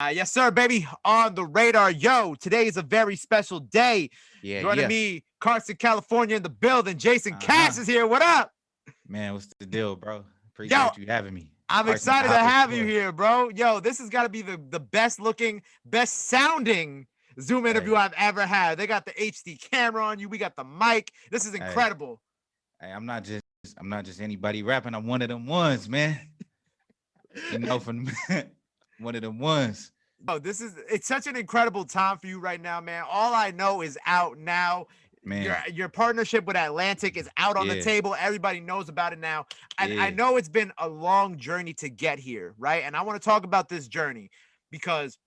Yes, sir, baby. On the radar. Yo, today is a very special day. Yeah, Joining yeah. me, Carson, California in the building. Jayson Uh-huh. Cash is here. What up? Man, what's the deal, bro? Yo, Appreciate you having me. I'm Carson in the excited to house have you tour. here, bro. Yo, this has got to be the best looking, best sounding Zoom interview Hey, I've ever had. They got the HD camera on you. We got the mic. This is hey, incredible. hey, I'm not just anybody rapping. I'm one of them ones, man. From one of them ones. Yo, it's such an incredible time for you right now, man. All I know is out now. Man, Your partnership with Atlantic is out on the yeah, table. Everybody knows about it now. And I yeah, know it's been a long journey to get here, right? And I want to talk about this journey because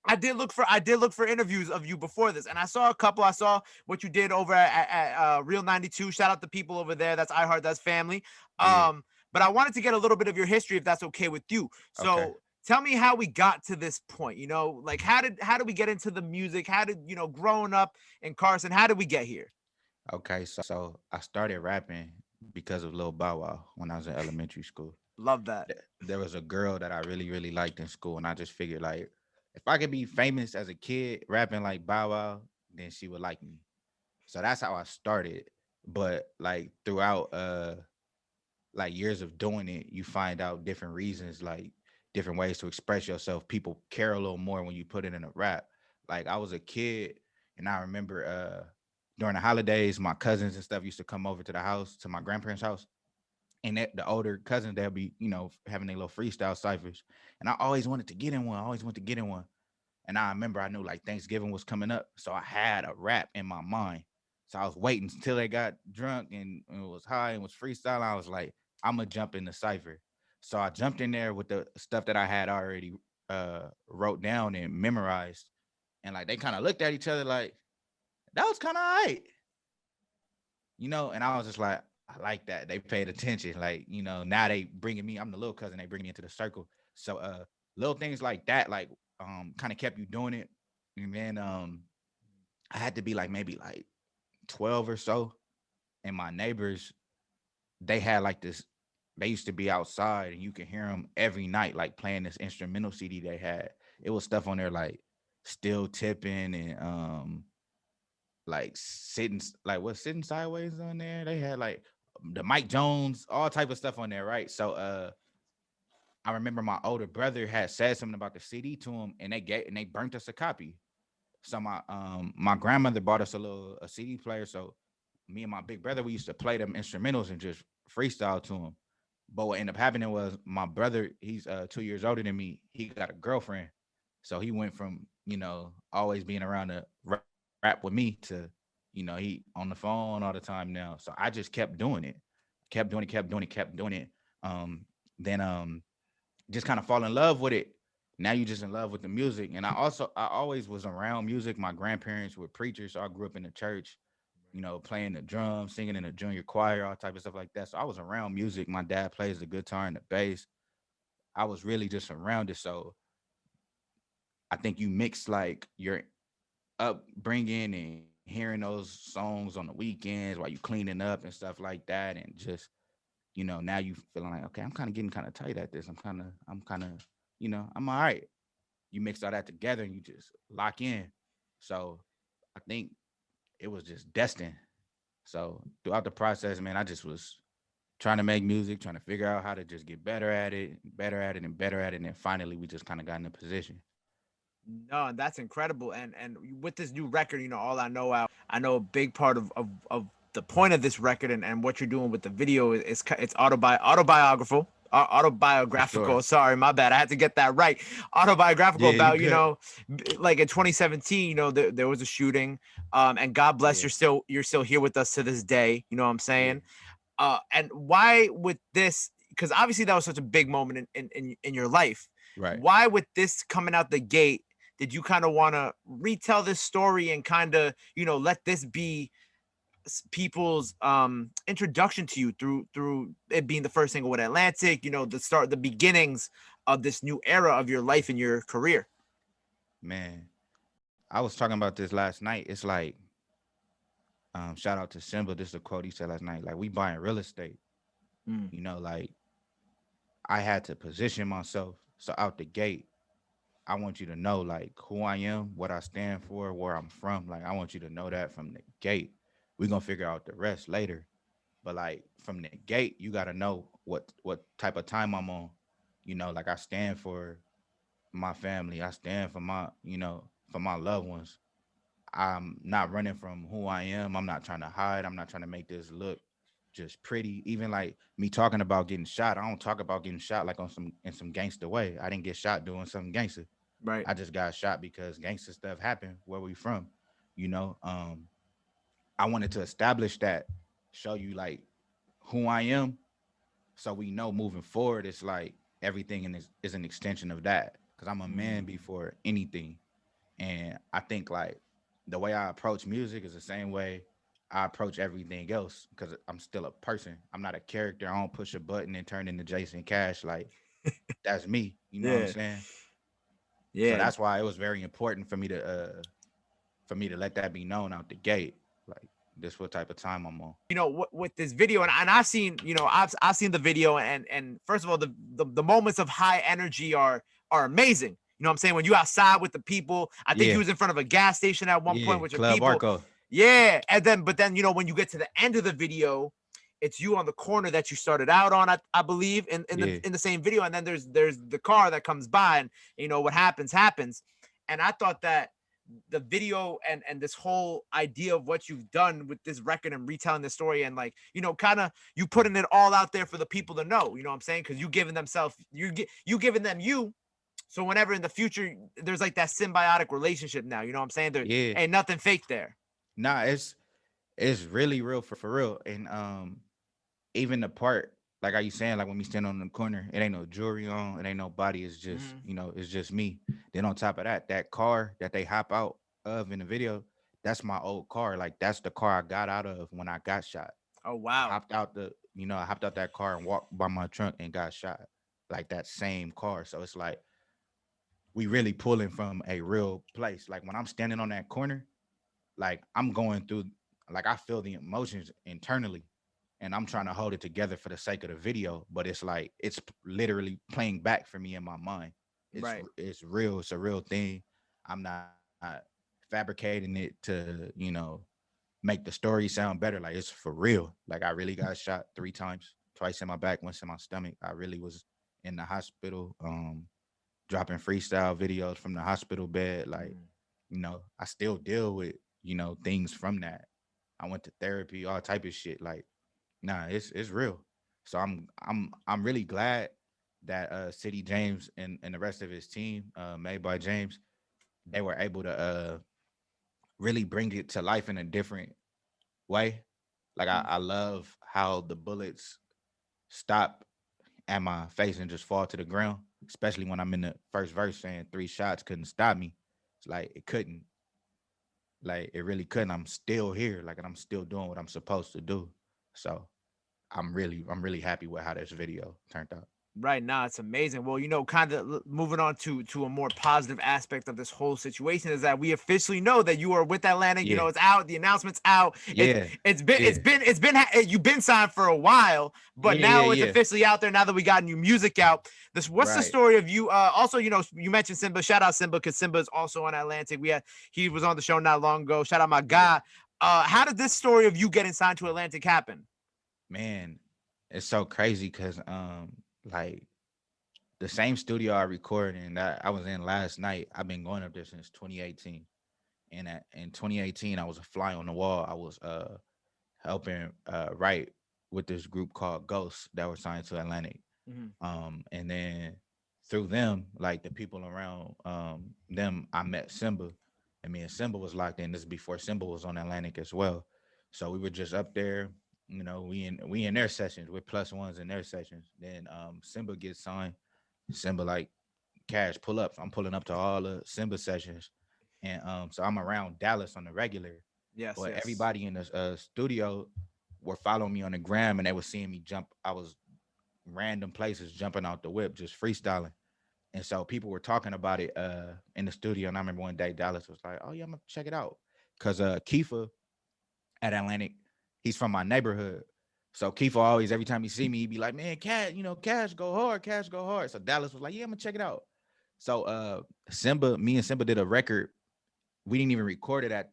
I did look for interviews of you before this, and I saw a couple. I saw what you did over at Real 92. Shout out the people over there. That's iHeart. That's family. yeah. But I wanted to get a little bit of your history, if that's okay with you. Okay. So tell me how we got to this point. Like how did we get into the music? How did growing up in Carson? How did we get here? Okay. So I started rapping because of Lil Bow Wow when I was in elementary school. Love that. There was a girl that I really, really liked in school, and I just figured like if I could be famous as a kid rapping like Bow Wow, then she would like me. So that's how I started. But like throughout like years of doing it, you find out different reasons, like different ways to express yourself. People care a little more when you put it in a rap. Like I was a kid and I remember during the holidays, my cousins and stuff used to come over to the house, to my grandparents' house. And the older cousins, they'll be, having their little freestyle ciphers. And I always wanted to get in one. I always wanted to get in one. And I remember I knew like Thanksgiving was coming up. So I had a rap in my mind. So I was waiting until they got drunk and it was high and was freestyle. I was like, I'm gonna jump in the cipher. So I jumped in there with the stuff that I had already wrote down and memorized. And like they kind of looked at each other like, that was kind of all right. And I was just like, I like that. They paid attention. Like, now they bringing me, I'm the little cousin, they bring me into the circle. So little things like that, like kind of kept you doing it. And then I had to be like maybe like 12 or so. And my neighbors, they had like this, they used to be outside and you could hear them every night, like playing this instrumental CD they had. It was stuff on there like Still Tipping and like sitting sideways on there. They had like the Mike Jones, all type of stuff on there, right? So I remember my older brother had said something about the CD to him, and they burnt us a copy. So my grandmother bought us a CD player. So me and my big brother, we used to play them instrumentals and just freestyle to him. But what ended up happening was my brother, he's 2 years older than me. He got a girlfriend, so he went from always being around to rap with me to he on the phone all the time now. So I just kept doing it, kept doing it. Then just kind of fall in love with it. Now you just in love with the music. And I always was around music. My grandparents were preachers, so I grew up in the church, playing the drums, singing in the junior choir, all type of stuff like that. So I was around music. My dad plays the guitar and the bass. I was really just around it. So I think you mix like your upbringing and hearing those songs on the weekends while you cleaning up and stuff like that, and just now you feeling like, okay, I'm kind of getting kind of tight at this. I'm all right. You mix all that together and you just lock in. So I think it was just destined. So throughout the process, man, I just was trying to make music, trying to figure out how to just get better at it, better at it, and better at it. And then finally, we just kind of got in a position. No, that's incredible. And with this new record, all I know a big part of the point of this record and what you're doing with the video is it's autobiographical. For Autobiographical. sure. Sorry, my bad. I had to get that right. Autobiographical Yeah, you about good. like in 2017. There was a shooting. And God bless, Yeah, you're still here with us to this day. You know what I'm yeah, saying? And why with this? Because obviously that was such a big moment in your life. right. Why with this coming out the gate? Did you kind of want to retell this story and kind of let this be people's introduction to you through it being the first single with Atlantic, the beginnings of this new era of your life and your career? Man, I was talking about this last night. It's like, shout out to Symba. This is a quote he said last night. Like, we buying real estate. Mm. Like I had to position myself. So out the gate, I want you to know like who I am, what I stand for, where I'm from. Like I want you to know that from the gate. We're gonna figure out the rest later. But like from the gate, you gotta know what type of time I'm on. You know, like I stand for my family. I stand for my, for my loved ones. I'm not running from who I am. I'm not trying to hide. I'm not trying to make this look just pretty. Even like me talking about getting shot, I don't talk about getting shot like on some in some gangster way. I didn't get shot doing something gangster. Right. I just got shot because gangster stuff happened where we from. You know, I wanted to establish that, show you like who I am, so we know moving forward. It's like everything in this is an extension of that. Because I'm a man Mm. before anything. And I think like the way I approach music is the same way I approach everything else because I'm still a person. I'm not a character. I don't push a button and turn into Jayson Cash. Like that's me. You know what I'm Yeah. saying? So Yeah. that's why it was very important for me to let that be known out the gate. Like this what type of time I'm on. You know, with this video, and I've seen, I've seen the video, and first of all, the moments of high energy are amazing. You know what I'm saying? When you outside with the people, I think you Yeah. was in front of a gas station at one Yeah. point with your Club people. Arco. Yeah, and then but then when you get to the end of the video, it's you on the corner that you started out on, I believe, Yeah. in the same video, and then there's the car that comes by, and what happens, and I thought that the video and this whole idea of what you've done with this record and retelling the story, and like kind of you putting it all out there for the people to know, you know what I'm saying, because you giving themselves, you giving them you, so whenever in the future there's like that symbiotic relationship now, you know what I'm saying, there Yeah. ain't nothing fake there. Nah, it's really real for real. And even the part, like how you saying, like when we stand on the corner, it ain't no jewelry on, it ain't no body, it's just, Mm-hmm. it's just me. Then on top of that, that car that they hop out of in the video, that's my old car. Like that's the car I got out of when I got shot. Oh I wow. hopped out I hopped out that car and walked by my trunk and got shot. Like that same car. So it's like we really pulling from a real place. Like when I'm standing on that corner, like I'm going through, like I feel the emotions internally and I'm trying to hold it together for the sake of the video, but it's like it's literally playing back for me in my mind. Right. It's real, it's a real thing. I'm not fabricating it to, make the story sound better. Like it's for real. Like I really got shot 3 times, twice in my back, once in my stomach. I really was in the hospital, dropping freestyle videos from the hospital bed. Like, Mm. I still deal with, things from that. I went to therapy, all type of shit. Like, nah, it's real. So I'm really glad that City James and the rest of his team, made by James, they were able to really bring it to life in a different way. Like I love how the bullets stop at my face and just fall to the ground, especially when I'm in the first verse saying 3 shots couldn't stop me. It's like it couldn't, like it really couldn't. I'm still here, like, and I'm still doing what I'm supposed to do. So I'm really happy with how this video turned out. Right now, it's amazing. Well, kind of moving on to a more positive aspect of this whole situation is that we officially know that you are with Atlantic. Yeah, It's out. The announcement's out. It's yeah, it's been yeah, it's been it's been you've been signed for a while, but yeah, yeah, now it's yeah. officially out there. Now that we got new music out, this what's the Right. story of you? Also, you mentioned Simba. Shout out Simba because Simba is also on Atlantic. He was on the show not long ago. Shout out my Yeah. guy. How did this story of you getting signed to Atlantic happen? Man, it's so crazy because like the same studio I recorded in that I was in last night, I've been going up there since 2018. And in 2018, I was a fly on the wall. I was helping write with this group called Ghosts that were signed to Atlantic. Mm-hmm. And then through them, like the people around them, I met Symba. And me and Symba was locked in. This is before Symba was on Atlantic as well. So we were just up there, we in their sessions. We're plus ones in their sessions. Then Symba gets signed. Symba like, Cash, pull up. So I'm pulling up to all the Symba sessions. And so I'm around Dallas on the regular. Yes, But yes. everybody in the studio were following me on the gram and they were seeing me jump. I was random places jumping out the whip, just freestyling. And so people were talking about it in the studio. And I remember one day Dallas was like, "Oh yeah, I'm gonna check it out." Cause Kiefer at Atlantic, he's from my neighborhood. So Kiefer always, every time he see me, he'd be like, "Man, Cash, Cash go hard, Cash go hard." So Dallas was like, "Yeah, I'm gonna check it out." So Simba, me and Simba did a record. We didn't even record it at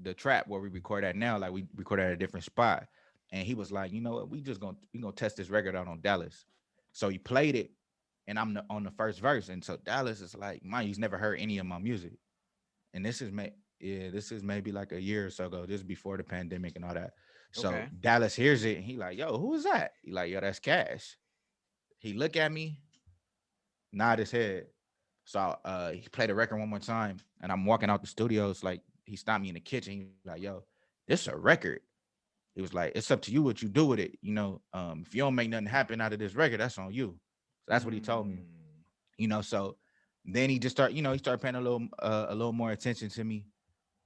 the trap where we record at now. Like we recorded at a different spot. And he was like, you know what, we gonna test this record out on Dallas. So he played it, and on the first verse. And so Dallas is like, man, he's never heard any of my music. And this is maybe like a year or so ago. This is before the pandemic and all that. So Okay. Dallas hears it and he like, yo, who is that? He like, yo, that's Cash. He look at me, nod his head. So he played the record one more time, and I'm walking out the studio. It's like he stopped me in the kitchen. He like, yo, this a record. He was like, it's up to you what you do with it. You know, if you don't make nothing happen out of this record, that's on you. So that's what he told me. Mm. You know, so then he just started, he started paying a little more attention to me.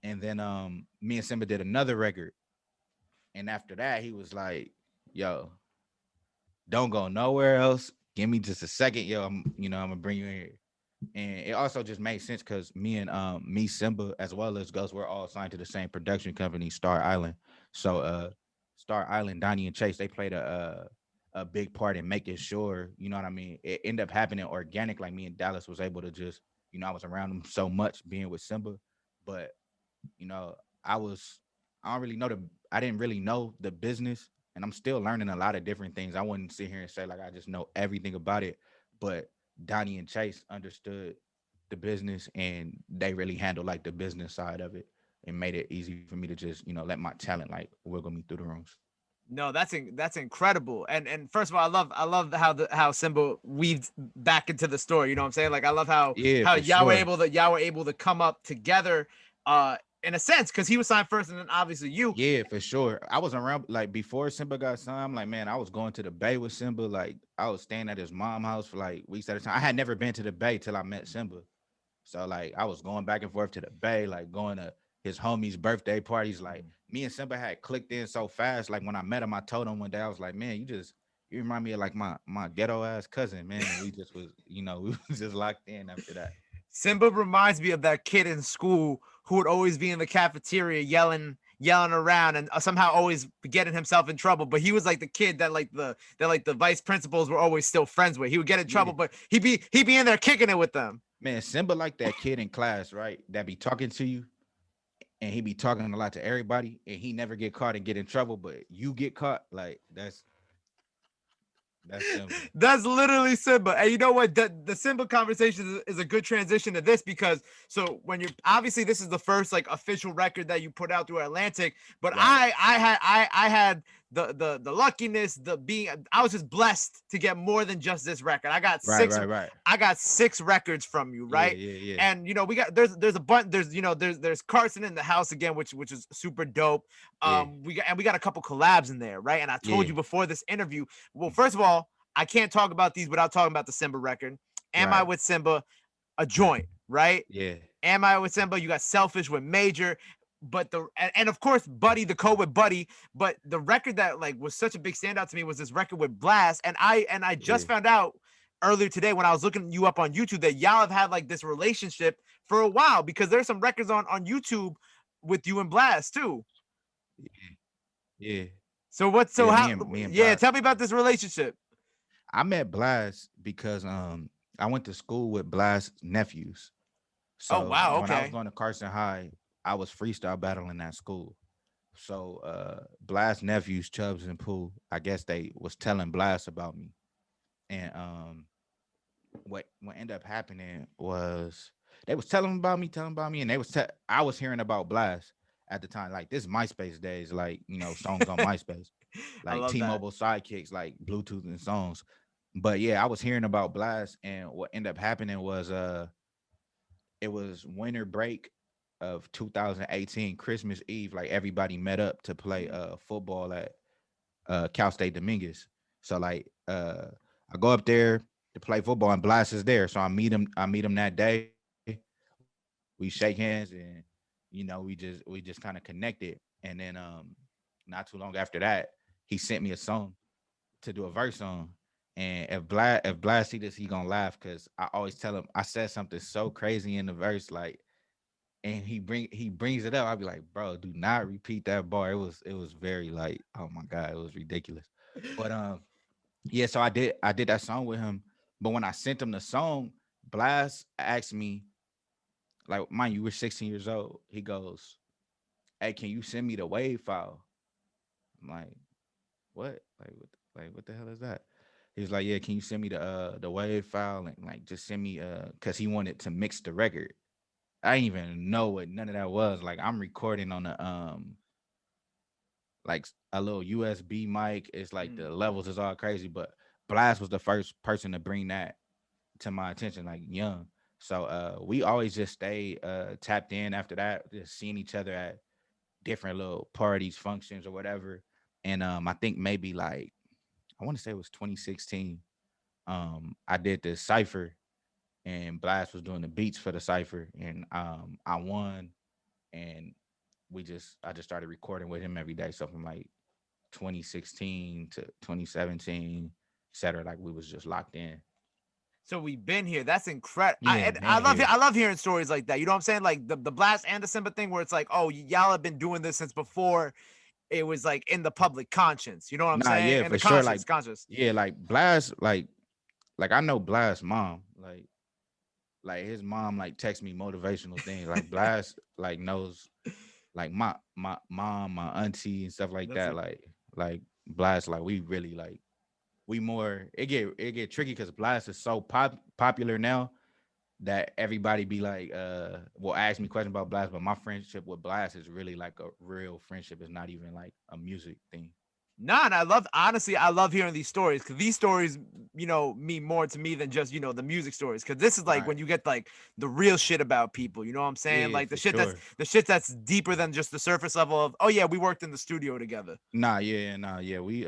And then me and Simba did another record. And after that, he was like, yo, don't go nowhere else. Give me just a second, yo. I'm gonna bring you in here. And it also just made sense because me Simba as well as Ghost, we're all signed to the same production company, Star Island. So Star Island, Donnie and Chase, they played a big part in making sure, you know what I mean, it ended up happening organic. Like me and Dallas was able to just, I was around them so much being with Simba. But you know, I was I don't really know the I didn't really know the business, and I'm still learning a lot of different things. I wouldn't sit here and say like I just know everything about it, but Donnie and Chase understood the business, and they really handled like the business side of it and made it easy for me to just, let my talent like wiggle me through the rooms. No, that's incredible. And first of all, I love how Simba weaved back into the story. You know what I'm saying? Like I love Yeah, how for sure. y'all were able to come up together, in a sense, because he was signed first, and then obviously you. Yeah, for sure. I was around like before Simba got signed. I'm like, man, I was going to the Bay with Simba. Like, I was staying at his mom house for like weeks at a time. I had never been to the Bay till I met Simba. So like, I was going back and forth to the Bay, like going to his homie's birthday parties. Like, me and Simba had clicked in so fast. Like when I met him, I told him one day, I was like, man, you remind me of like my ghetto ass cousin, man. And we just was, we was just locked in after that. Simba reminds me of that kid in school who would always be in the cafeteria yelling around and somehow always getting himself in trouble. But he was like the kid that the vice principals were always still friends with. He would get in Yeah. trouble, but he'd be in there kicking it with them. Man, Simba like that kid in class, right? That be talking to you and he be talking a lot to everybody and he never get caught and get in trouble, but you get caught. Like that's Simba. That's literally Simba. And you know what? The Simba conversation is a good transition to this because so when you're obviously this is the first like official record that you put out through Atlantic, but Right. I had the luckiness, the being I was just blessed to get more than just this record. Right, right, right. I got six records from you, Yeah, right? yeah, yeah. And we got there's a bunch there's Carson in the house again, which is super dope. Yeah. We got a couple collabs in there, right? And I told Yeah. you before this interview. Well, first of all, I can't talk about these without talking about the Simba record. Am I Right. with Simba? A joint, right? Yeah. Am I with Simba? You got Selfish with Major, but and of course Buddy, the code with Buddy. But the record that like was such a big standout to me was this record with Blxst, and I Yeah. just found out earlier today when I was looking you up on YouTube that y'all have had like this relationship for a while because there's some records on YouTube with you and Blxst too. Yeah. Yeah. So what? So Yeah. how? Me and Yeah, Blast. tell me about this relationship. I met Blast because I went to school with Blast's nephews. Oh So wow, when I was okay. going to Carson High, I was freestyle battling at school. So Blast nephews, Chubbs and Pooh, I guess they was telling Blast about me. And what ended up happening was they was telling about me, and I was hearing about Blast at the time. Like this MySpace days, like songs on MySpace, I like love that. T-Mobile sidekicks, like Bluetooth and songs. But yeah, I was hearing about Blast, and what ended up happening was it was winter break of 2018, Christmas Eve. Like everybody met up to play football at Cal State Dominguez. So like I go up there to play football and Blast is there. So I meet him that day. We shake hands and we just kind of connected. And then not too long after that, he sent me a song to do a verse on. And if Blast see this, he gonna laugh because I always tell him I said something so crazy in the verse, like, and he brings it up. I'll be like, bro, do not repeat that bar. It was very like, oh my god, it was ridiculous. But yeah, so I did that song with him. But when I sent him the song, Blxst asked me, like, mind you, we're 16 years old. He goes, "Hey, can you send me the wave file?" I'm like, "What? Like, what the hell is that?" He was like, "Yeah, can you send me the wave file and like just send me cause he wanted to mix the record." I didn't even know what none of that was. Like I'm recording on a like a little USB mic. It's like Mm. the levels is all crazy, but Blxst was the first person to bring that to my attention, like young. So we always just stay tapped in after that, just seeing each other at different little parties, functions, or whatever. And I think maybe like I want to say it was 2016. I did this cipher, and Blxst was doing the beats for the cipher, and I won, and I just started recording with him every day. So from like 2016 to 2017, et cetera, like we was just locked in. So we've been here. That's incredible. Yeah, I man, love here. I love hearing stories like that. You know what I'm saying? Like the Blxst and the Symba thing, where it's like, oh, y'all have been doing this since before it was like in the public conscience. You know what I'm Nah, saying? yeah, In the for sure. conscious, Like, conscious. yeah, like Blxst, like I know Blxst's mom. Like his mom like texts me motivational things. Like Blxst like knows like my mom, my auntie and stuff like That's that. it. Like Blxst, like we really like we more it get tricky because Blxst is so popular now that everybody be like will ask me questions about Blxst, but my friendship with Blxst is really like a real friendship. It's not even like a music thing. Nah, and I love honestly, I love hearing these stories because these stories, mean more to me than just the music stories. Because this is like Right. when you get like the real shit about people. You know what I'm saying? Yeah, Like for sure. the shit that's deeper than just the surface level of, oh yeah, we worked in the studio together. Nah, yeah. We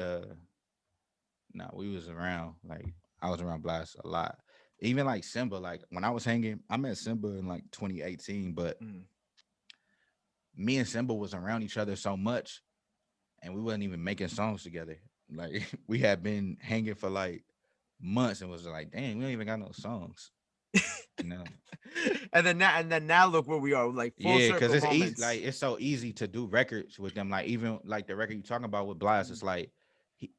was around. Like I was around Blxst a lot. Even like Simba, like when I was hanging, I met Simba in like 2018, but Mm. me and Simba was around each other so much and we wasn't even making songs together. Like we had been hanging for like months and was like, dang, we don't even got no songs. You know? And then now look where we are, like full Yeah, because circle it's easy, like moments. it's so easy to do records with them. Like even like the record you talking about with Blxst, Mm. it's like he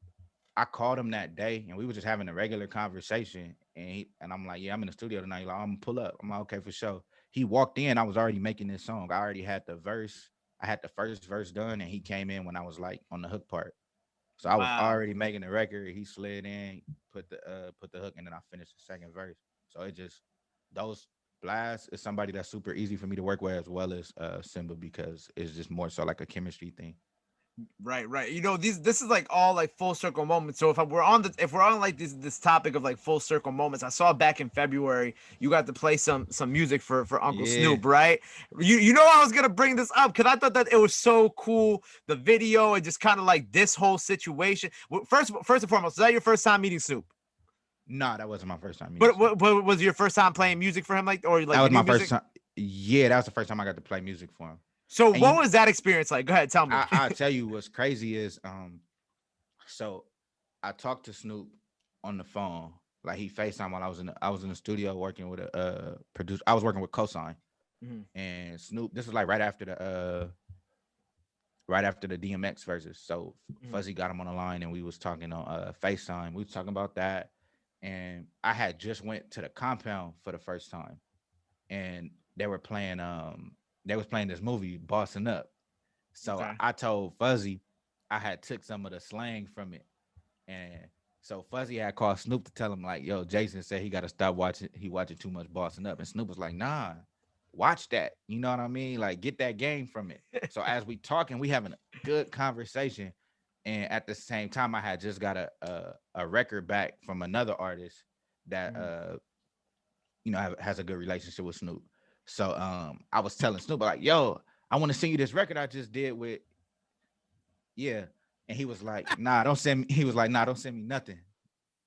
I called him that day and we were just having a regular conversation. And I'm like, yeah, I'm in the studio tonight. He's like, I'm gonna pull up. I'm like, okay, for sure. He walked in, I was already making this song. I already had the verse, I had the first verse done, and he came in when I was like on the hook part. So I was Wow. already making the record. He slid in, put the hook, and then I finished the second verse. So it just those Blxst is somebody that's super easy for me to work with as well as Simba because it's just more so like a chemistry thing. Right, right. This is like all like full circle moments. So if we're on like this topic of like full circle moments, I saw back in February you got to play some music for Uncle Yeah. Snoop, right? I was gonna bring this up because I thought that it was so cool, the video and just kind of like this whole situation. First and foremost, is that your first time meeting Snoop? Nah, that wasn't my first time meeting But Snoop. what was your first time playing music for him, like, or That like the was new my first music? time. Yeah, that was the first time I got to play music for him. So And what was that experience like? Go ahead, tell me. I tell you what's crazy is so I talked to Snoop on the phone. Like he FaceTime while I was in the studio working with a producer. I was working with Cosign Mhm, and Snoop. This was like right after the DMX verses. So mhm. Fuzzy got him on the line and we was talking on FaceTime. We was talking about that. And I had just went to the compound for the first time and they was playing this movie, Bossing Up. So Okay. I told Fuzzy I had took some of the slang from it. And so Fuzzy had called Snoop to tell him, like, yo, Jayson said he gotta stop watching, he watching too much Bossing Up. And Snoop was like, nah, watch that. You know what I mean? Like, get that game from it. So as we talking, we having a good conversation. And at the same time, I had just got a record back from another artist that Mhm. has a good relationship with Snoop. So I was telling Snoop like, yo, I want to send you this record I just did with yeah. And he was like, nah, don't send me. He was like, nah, don't send me nothing.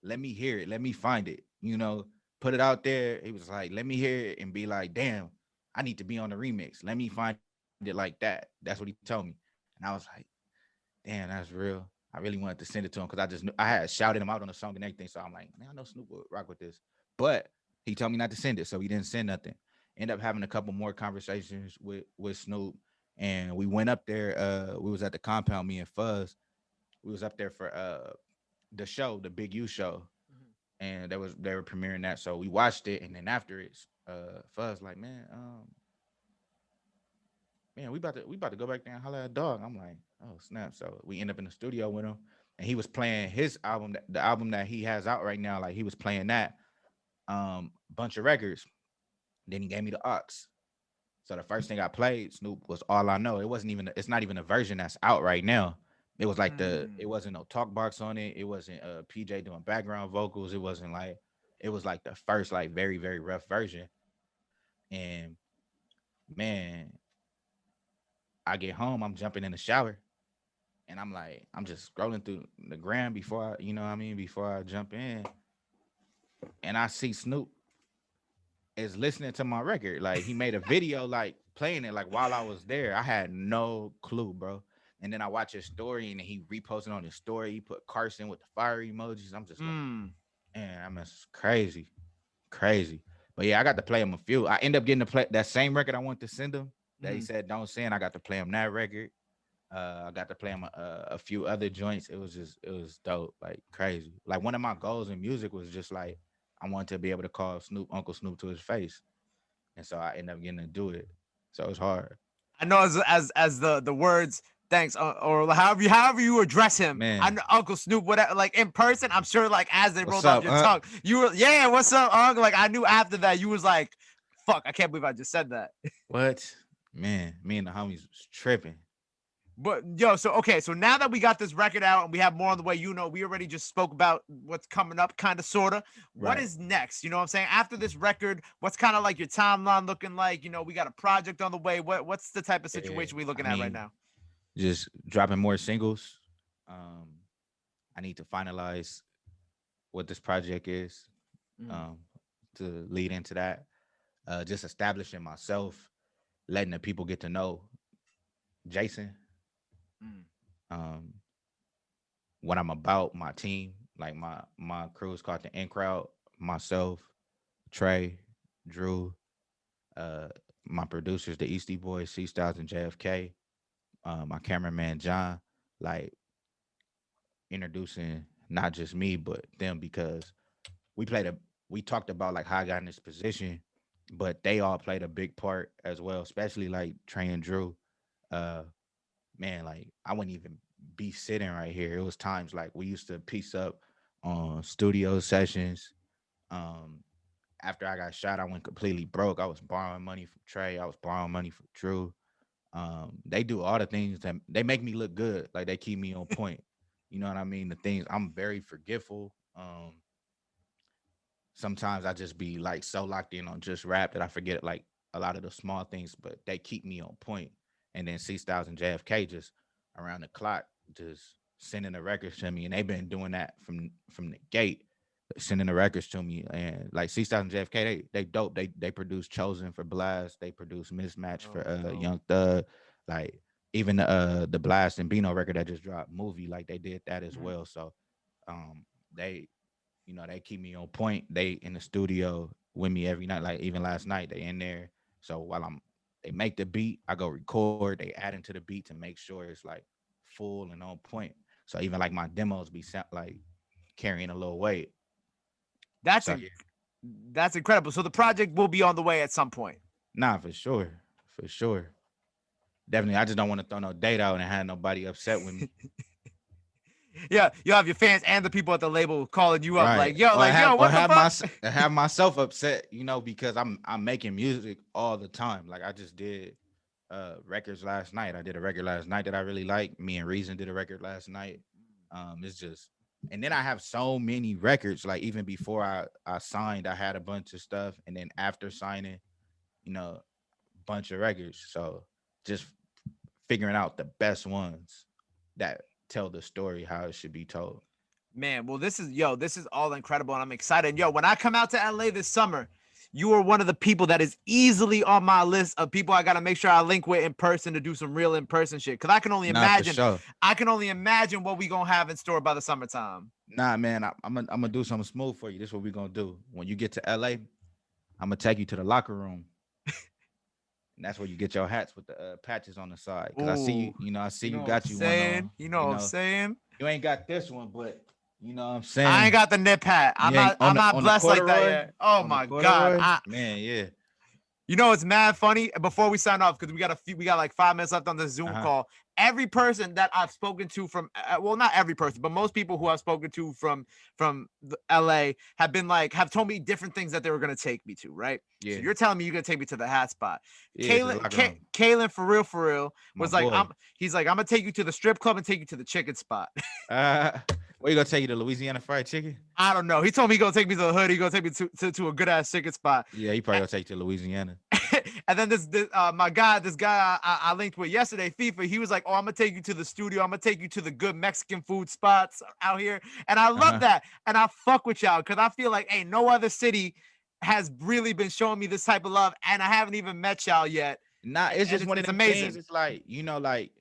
Let me hear it. Let me find it. Put it out there. He was like, let me hear it and be like, damn, I need to be on the remix. Let me find it like that. That's what he told me. And I was like, damn, that's real. I really wanted to send it to him because I had shouted him out on the song and everything. So I'm like, man, I know Snoop would rock with this. But he told me not to send it, so he didn't send nothing. End up having a couple more conversations with Snoop, and we went up there. We was at the compound, me and Fuzz. We was up there for the show, the Big U show, and they were premiering that, so we watched it, and then after it, Fuzz like, man, we about to go back there and holler at dog. I'm like, oh snap! So we end up in the studio with him, and he was playing his album, the album that he has out right now. Like he was playing that bunch of records. Then he gave me the aux. So the first thing I played, Snoop, was All I Know. It wasn't even. It's not even a version that's out right now. It was like Mm. it wasn't no talk box on it. It wasn't PJ doing background vocals. It wasn't like. It was like the first like very very rough version. And man, I get home, I'm jumping in the shower, and I'm like, I'm just scrolling through the gram before I, you know what I mean, before I jump in, and I see Snoop is listening to my record. Like he made a video like playing it like while I was there. I had no clue, bro. And then I watch his story and he reposted on his story. He put Carson with the fire emojis. I'm just like, Mm. man, I'm just crazy, crazy. But yeah, I got to play him a few. I end up getting to play that same record I want to send him that he Mm. said don't send. I got to play him that record. I got to play him a few other joints. It was dope, like crazy. Like one of my goals in music was just like I wanted to be able to call Snoop Uncle Snoop to his face, and so I ended up getting to do it. So it's hard, I know as the words thanks or however you address him. I man. know Uncle Snoop, whatever, like in person. I'm sure like as they What's rolled off up, your Unc? tongue, you were yeah, what's up, Uncle? Like I knew after that you was like, fuck, I can't believe I just said that. What, man? Me and the homies was tripping. But yo, so okay, so now that we got this record out and we have more on the way, we already just spoke about what's coming up, kind of, sorta. What Right. is next? You know what I'm saying? After this record, what's kind of like your timeline looking like? We got a project on the way. What's the type of Yeah. situation we I looking at right mean, now? just dropping more singles. Um, I need to finalize what this project is. Mm, Um, to lead into that. Just establishing myself, letting the people get to know Jason, mm. um, what I'm about, my team, like my crew is called the In Crowd, myself, Trey, Drew, uh, my producers, the Eastie Boys, C Styles and JFK, my cameraman John, like introducing not just me but them because we played a we talked about like how I got in this position, but they all played a big part as well, especially like Trey and Drew. Uh, man, like I wouldn't even be sitting right here. It was times like we used to piece up on studio sessions. Um, After I got shot, I went completely broke. I was borrowing money from Trey. I was borrowing money from Drew. They do all the things that they make me look good. Like they keep me on point. You know what I mean? The things I'm very forgetful. Sometimes I just be like so locked in on just rap that I forget like a lot of the small things, but they keep me on point. And then C Styles and JFK just around the clock, just sending the records to me, and they've been doing that from the gate, sending the records to me. And like C Styles and JFK, they dope. They produce Chosen for Blxst. They produce Mismatch for Oh, dope. Young Thug. Like even the Blxst and Bino record that just dropped, Movie, like they did that as Mhm. well. So they they keep me on point. They in the studio with me every night. Like even last night, they in there. So while they make the beat, I go record. They add into the beat to make sure it's like full and on point. So even like my demos be like carrying a little weight. That's So in, yeah, that's incredible. So the project will be on the way at some point. nah, for sure, for sure, definitely. I just don't want to throw no date out and have nobody upset with me. Yeah, you'll have your fans and the people at the label calling you up Right. like, yo, Or what the fuck? have myself upset, because I'm making music all the time. Like I just did records last night. I did a record last night that I really like. Me and Reason did a record last night. It's just and then I have so many records. Like even before I signed, I had a bunch of stuff. And then after signing, bunch of records. So just figuring out the best ones that tell the story how it should be told. Man, well, this is all incredible, and I'm excited. Yo, when I come out to LA this summer, you are one of the people that is easily on my list of people I gotta make sure I link with in person to do some real in person shit. Cause Not for sure. I can only imagine what we gonna have in store by the summertime. Nah, man, I'm gonna do something smooth for you. This is what we gonna do. When you get to LA, I'm gonna take you to the locker room, and that's where you get your hats with the patches on the side. Cause I see you, Ooh, I see you you know what I'm got you one saying? on. You know what I'm saying? You ain't got this one, but You know what I'm I ain't saying? got the nip hat. I'm You ain't not. I'm not on the blessed like that corduroy, yet. Oh on the my god. corduroy, man. Yeah. You know, it's mad funny. Before we sign off, because we got like 5 minutes left on the Zoom Uh-huh. call. Every person that I've spoken to from, well, not every person, but most people who I've spoken to from LA have told me different things that they were gonna take me to. Right. So Yeah. you're telling me you're gonna take me to the hat spot. Yeah. To the locker room. Kalen, for real, My was like, boy. he's like, I'm gonna take you to the strip club and take you to the chicken spot. Uh, where you gonna take you to Louisiana fried chicken? I don't know. He told me he gonna take me to the hood. He gonna take me to a good ass chicken spot. Yeah, he probably gonna take you to Louisiana. And then this this guy I linked with yesterday, FIFA. He was like, "Oh, I'm gonna take you to the studio. I'm gonna take you to the good Mexican food spots out here." And I love Uh-huh. that. And I fuck with y'all because I feel like, hey, no other city has really been showing me this type of love, and I haven't even met y'all yet. Nah, it's And just one of it's them things. amazing. It's like, like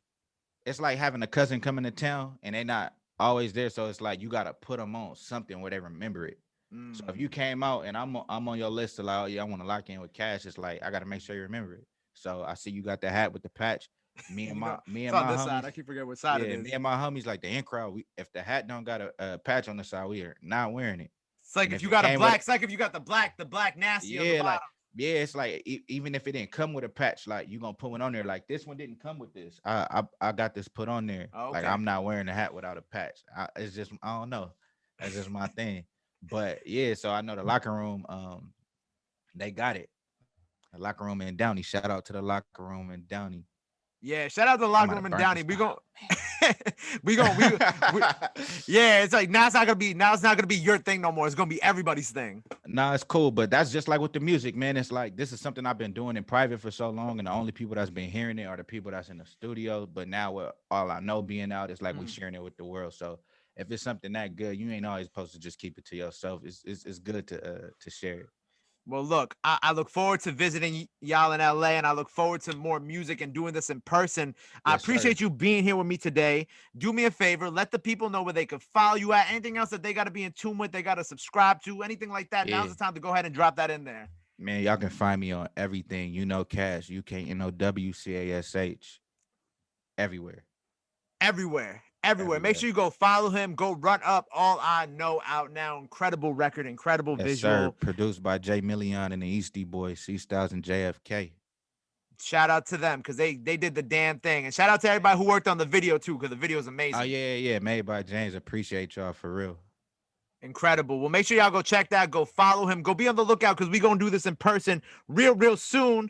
it's like having a cousin coming to town and they not always there. So it's like you gotta put them on something where they remember it. So if you Mm. came out and I'm on your list to like, oh yeah, I want to lock in with Cash, it's like I gotta make sure you remember it. So I see you got the hat with the patch. Me and You my know, me it's and on my this side. homies, I keep forgetting what side it yeah, me is. and my homies like the in crowd. If the hat don't got a patch on the side, we are not wearing it. It's like And if if you it got a came with black, it's like if you got the black nasty on the yeah, like bottom. yeah, it's like even if it didn't come with a patch, like you gonna put one on there. Like this one didn't come with this. I got this put on there. Oh, Like okay. I'm not wearing a hat without a patch. It's just I don't know. That's just my thing. But yeah, so I know the locker room. They got it. The locker room in Downey. Shout out to the locker room in Downey. Yeah, shout out to the I locker might room have in burnt the Downey. We spot. go, we yeah. It's like now it's not gonna be your thing no more. It's gonna be everybody's thing. Nah, it's cool, but that's just like with the music, man. It's like this is something I've been doing in private for so long, and the only people that's been hearing it are the people that's in the studio. But now, with all I know being out, it's like we Mm. sharing it with the world. So if it's something that good, you ain't always supposed to just keep it to yourself. It's good to share it. Well, look, I look forward to visiting y'all in LA, and I look forward to more music and doing this in person. I Yes, sir. appreciate you being here with me today. Do me a favor, let the people know where they could follow you at. Anything else that they got to be in tune with, they got to subscribe to, anything like that. Now's Yeah, the time to go ahead and drop that in there. man. Y'all can find me on everything. Cash. UKNOWCASH. Everywhere. Everywhere. Make Everywhere. sure you go follow him. Go run up All I Know out now. Incredible record, incredible Yes, sir. visual. Produced by Jay Million and the Eastie Boys, C Styles and JFK. Shout out to them because they did the damn thing. And shout out to everybody who worked on the video too, because the video is Oh amazing. yeah. Made by James. Appreciate y'all for real. Incredible. Well, make sure y'all go check that. Go follow him. Go be on the lookout because we gonna do this in person real soon.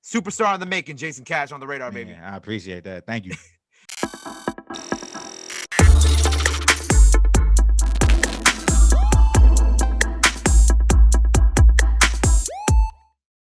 Superstar in the making, Jayson Cash on the radar, baby. Man, I appreciate that. Thank you.